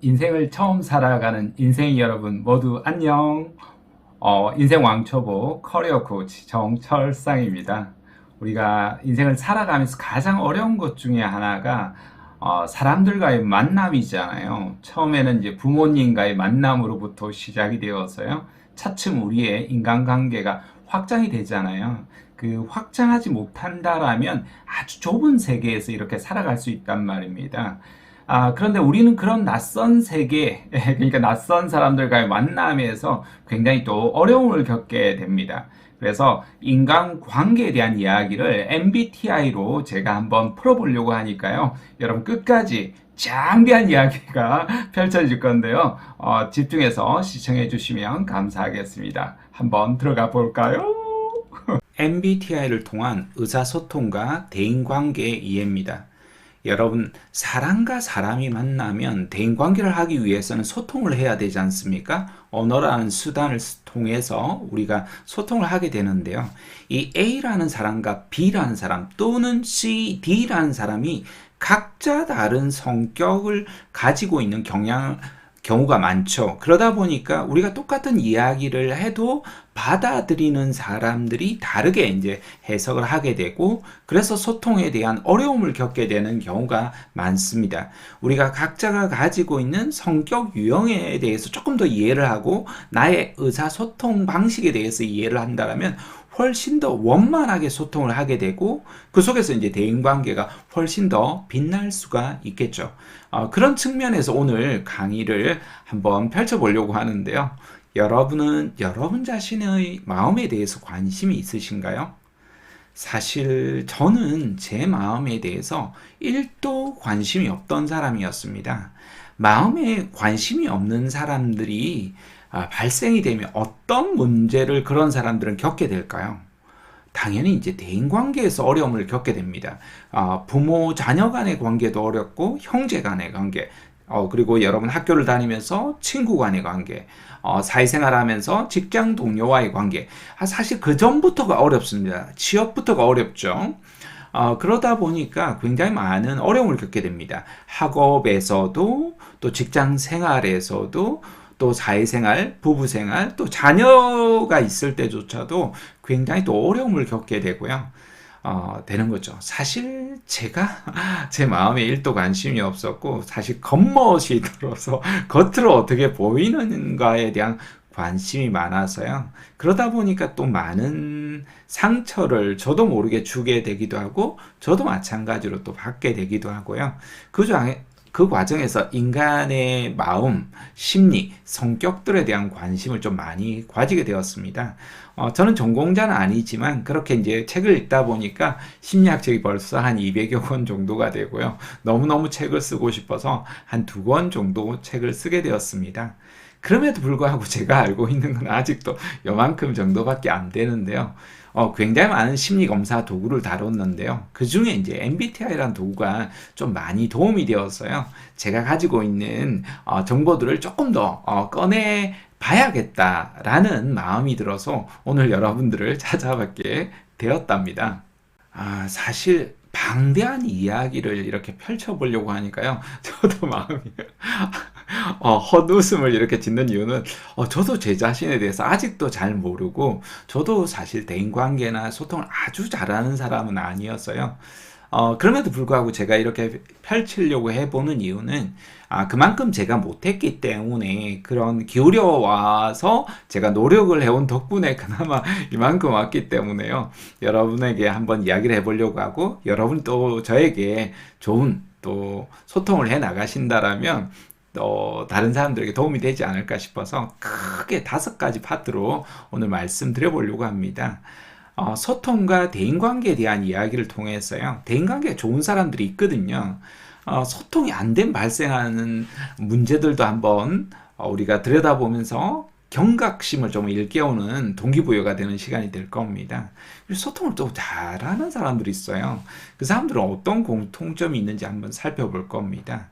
인생을 처음 살아가는 인생 여러분 모두 안녕. 인생 왕초보 커리어 코치 정철상입니다. 우리가 인생을 살아가면서 가장 어려운 것 중에 하나가 사람들과의 만남이잖아요. 처음에는 이제 부모님과의 만남으로부터 시작이 되어서요. 차츰 우리의 인간관계가 확장이 되잖아요. 그 확장하지 못한다라면 아주 좁은 세계에서 이렇게 살아갈 수 있단 말입니다. 그런데 우리는 그런 낯선 세계, 그러니까 낯선 사람들과의 만남에서 굉장히 또 어려움을 겪게 됩니다. 그래서 인간관계에 대한 이야기를 MBTI로 제가 한번 풀어보려고 하니까요. 여러분 끝까지 장대한 이야기가 펼쳐질 건데요. 집중해서 시청해 주시면 감사하겠습니다. 한번 들어가 볼까요? MBTI를 통한 의사소통과 대인관계의 이해입니다. 여러분, 사람과 사람이 만나면 대인관계를 하기 위해서는 소통을 해야 되지 않습니까? 언어라는 수단을 통해서 우리가 소통을 하게 되는데요. 이 A라는 사람과 B라는 사람 또는 C, D라는 사람이 각자 다른 성격을 가지고 있는 경우가 많죠. 그러다 보니까 우리가 똑같은 이야기를 해도 받아들이는 사람들이 다르게 이제 해석을 하게 되고, 그래서 소통에 대한 어려움을 겪게 되는 경우가 많습니다. 우리가 각자가 가지고 있는 성격 유형에 대해서 조금 더 이해를 하고 나의 의사소통 방식에 대해서 이해를 한다면 훨씬 더 원만하게 소통을 하게 되고, 그 속에서 이제 대인관계가 훨씬 더 빛날 수가 있겠죠. 그런 측면에서 오늘 강의를 한번 펼쳐보려고 하는데요. 여러분은 여러분 자신의 마음에 대해서 관심이 있으신가요? 사실 저는 제 마음에 대해서 1도 관심이 없던 사람이었습니다. 마음에 관심이 없는 사람들이 발생이 되면 어떤 문제를 그런 사람들은 겪게 될까요? 당연히 이제 대인관계에서 어려움을 겪게 됩니다. 부모 자녀 간의 관계도 어렵고, 형제 간의 관계, 그리고 여러분 학교를 다니면서 친구 간의 관계, 사회생활 하면서 직장 동료와의 관계, 사실 그 전부터가 어렵습니다. 취업부터가 어렵죠. 그러다 보니까 굉장히 많은 어려움을 겪게 됩니다. 학업에서도, 또 직장 생활에서도, 또 사회생활, 부부생활, 또 자녀가 있을 때조차도 굉장히 또 어려움을 겪게 되고요. 되는 거죠. 사실 제가 제 마음에 1도 관심이 없었고, 사실 겉멋이 들어서 겉으로 어떻게 보이는가에 대한 관심이 많아서요. 그러다 보니까 또 많은 상처를 저도 모르게 주게 되기도 하고, 저도 마찬가지로 또 받게 되기도 하고요. 그 과정에서 인간의 마음, 심리, 성격들에 대한 관심을 좀 많이 가지게 되었습니다. 저는 전공자는 아니지만 그렇게 이제 책을 읽다 보니까 심리학 책이 벌써 한 200여 권 정도가 되고요. 너무너무 책을 쓰고 싶어서 한 2권 정도 책을 쓰게 되었습니다. 그럼에도 불구하고 제가 알고 있는 건 아직도 요만큼 정도밖에 안 되는데요. 굉장히 많은 심리 검사 도구를 다뤘는데요. 그 중에 이제 MBTI라는 도구가 좀 많이 도움이 되었어요. 제가 가지고 있는 정보들을 조금 더 꺼내 봐야겠다라는 마음이 들어서 오늘 여러분들을 찾아뵙게 되었답니다. 사실 방대한 이야기를 이렇게 펼쳐보려고 하니까요. 저도 마음이 헛웃음을 이렇게 짓는 이유는 저도 제 자신에 대해서 아직도 잘 모르고, 저도 사실 대인관계나 소통을 아주 잘하는 사람은 아니었어요. 그럼에도 불구하고 제가 이렇게 펼치려고 해보는 이유는 그만큼 제가 못했기 때문에, 그런 기울여 와서 제가 노력을 해온 덕분에 그나마 이만큼 왔기 때문에요. 여러분에게 한번 이야기를 해보려고 하고, 여러분 또 저에게 좋은 또 소통을 해 나가신다라면 다른 사람들에게 도움이 되지 않을까 싶어서 크게 5가지 파트로 오늘 말씀드려보려고 합니다. 소통과 대인관계에 대한 이야기를 통해서요. 대인관계가 좋은 사람들이 있거든요. 소통이 안 된 발생하는 문제들도 한번 우리가 들여다보면서 경각심을 좀 일깨우는 동기부여가 되는 시간이 될 겁니다. 그리고 소통을 또 잘하는 사람들이 있어요. 그 사람들은 어떤 공통점이 있는지 한번 살펴볼 겁니다.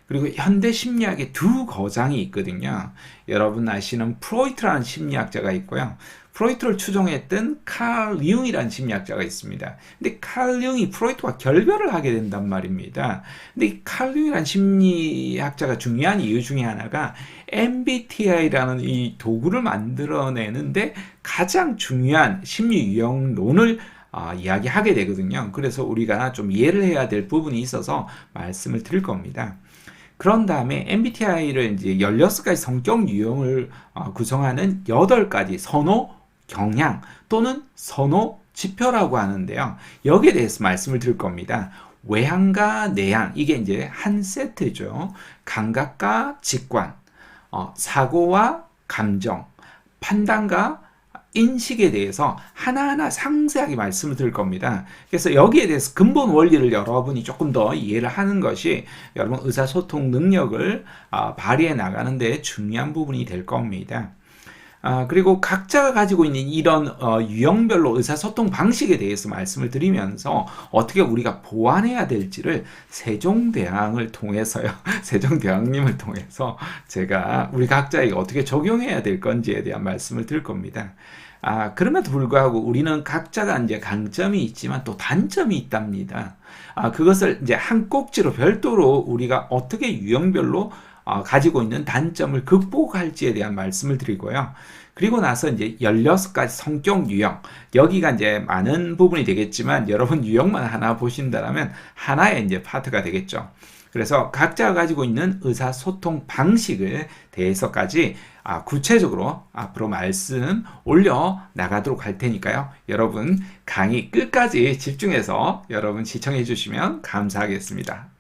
그리고 현대 심리학의 두 거장이 있거든요. 여러분 아시는 프로이트라는 심리학자가 있고요. 프로이트를 추종했던 칼 융이라는 심리학자가 있습니다. 근데 칼 융이 프로이트와 결별을 하게 된단 말입니다. 근데 이 칼 융이라는 심리학자가 중요한 이유 중에 하나가 MBTI라는 이 도구를 만들어내는데 가장 중요한 심리 유형론을 이야기하게 되거든요. 그래서 우리가 좀 이해를 해야 될 부분이 있어서 말씀을 드릴 겁니다. 그런 다음에 MBTI를 이제 16가지 성격 유형을 구성하는 8가지 선호, 경향 또는 선호 지표라고 하는데요. 여기에 대해서 말씀을 드릴 겁니다. 외향과 내향, 이게 이제 한 세트죠. 감각과 직관, 사고와 감정, 판단과 인식에 대해서 하나하나 상세하게 말씀을 드릴 겁니다. 그래서 여기에 대해서 근본 원리를 여러분이 조금 더 이해를 하는 것이 여러분 의사소통 능력을 발휘해 나가는 데 중요한 부분이 될 겁니다. 그리고 각자가 가지고 있는 이런 유형별로 의사소통 방식에 대해서 말씀을 드리면서 어떻게 우리가 보완해야 될지를 세종대왕을 통해서요. 세종대왕님을 통해서 제가 우리 각자에게 어떻게 적용해야 될 건지에 대한 말씀을 드릴 겁니다. 그럼에도 불구하고 우리는 각자가 이제 강점이 있지만 또 단점이 있답니다. 그것을 이제 한 꼭지로 별도로 우리가 어떻게 유형별로 가지고 있는 단점을 극복할지에 대한 말씀을 드리고요. 그리고 나서 이제 16가지 성격 유형. 여기가 이제 많은 부분이 되겠지만 여러분 유형만 하나 보신다면 하나의 이제 파트가 되겠죠. 그래서 각자가 가지고 있는 의사소통 방식에 대해서까지 구체적으로 앞으로 말씀 올려 나가도록 할 테니까요. 여러분 강의 끝까지 집중해서 여러분 시청해 주시면 감사하겠습니다.